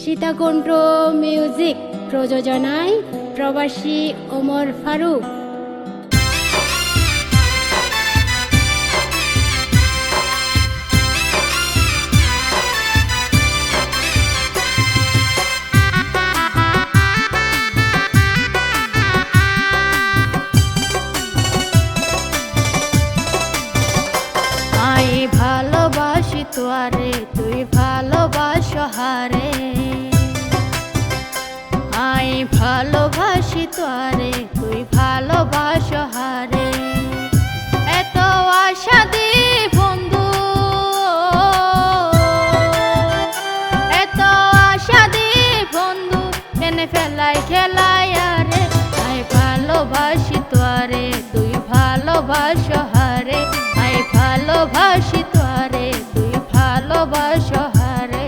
সীতাকণ্ঠ music প্রযোজনায় প্রবাসী ওমর ফারুক। ভালোবাসি তোয়ারে তুই ভালোবাসো হারে, আই ভালোবাসি তোয়ারে তুই ভালোবাসো হারে। এত আশা দি বন্ধু, এত আশা দি বন্ধু, কেনে ফেলাই খেলাই আরে। আই ভালোবাসি তোয়ারে তুই ভালোবাসো হারে, আই ভালোবাসি তোয়ারে তুই ভালোবাসো হারে।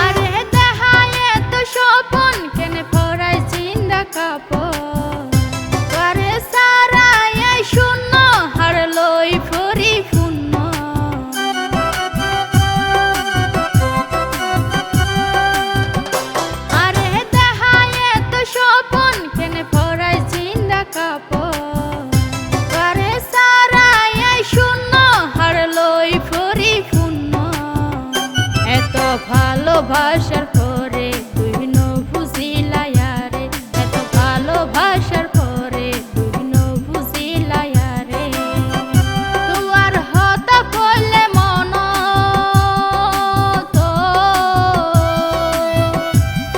আরে দেহায় এত স্বপন কেনে পরাই চিন্তা কাপড়, ভালোবাসার পরে তুই ন বুঝিলাই আরে, এত ভালোবাসার পরে তুই ন বুঝিলাই আরে। তুয়ার হতা পড়লে মন তো,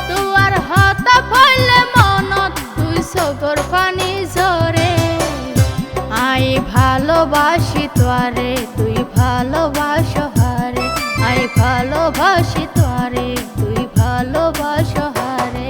তুয়ার হতা পড়লে মন তুই চোখর পানি ঝরে। আই ভালোবাসি তোয়ারে তুই ভালোবাসো হারে, আই ভালোবাসি তোয়ারে তুই ভালোবাসো হারে।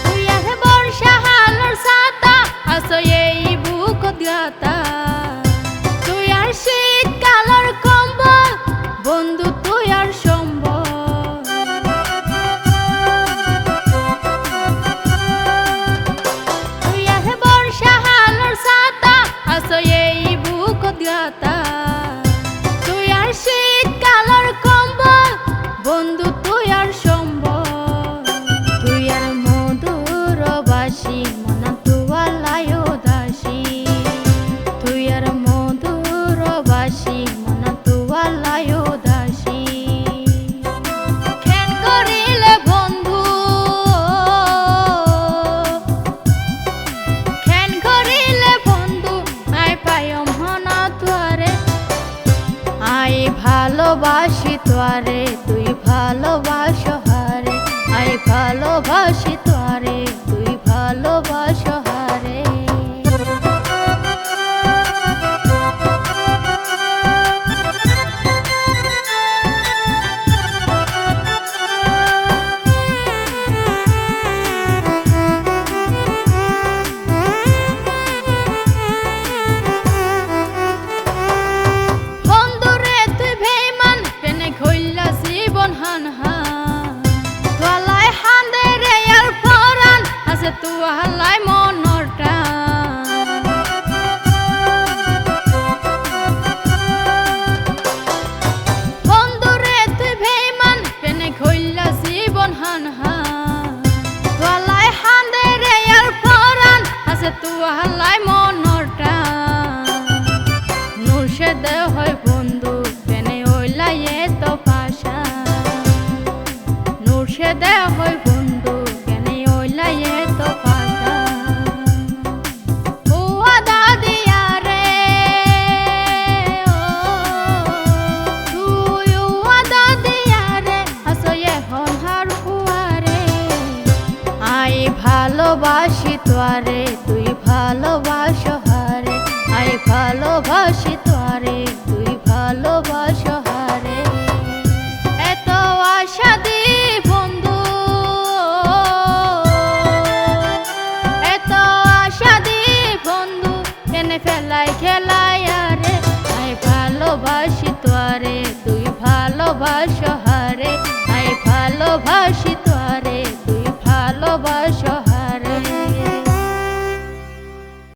তুই আহে বর্ষা হালর ছাতা আসো এই বুক গাতা, তুই আর শীতকালের কম্বল বন্ধু তুই আর সম্বল। তুই আহে বর্ষা হালর ছাতা আসো এই বুক গাতা, তুই আর শীতকালের কম্বল বন্ধু তুই আর সম্বল। তুই আর মধুর বাসি মন তুয়ালায় দাসী, তুই আর মধুর বাসি মন তুয়ালায় দাসী। খেন করিলে বন্ধু, খেন করিলে বন্ধু আই পায়ম হন তোয়ারে, ভালোবাসি তোরে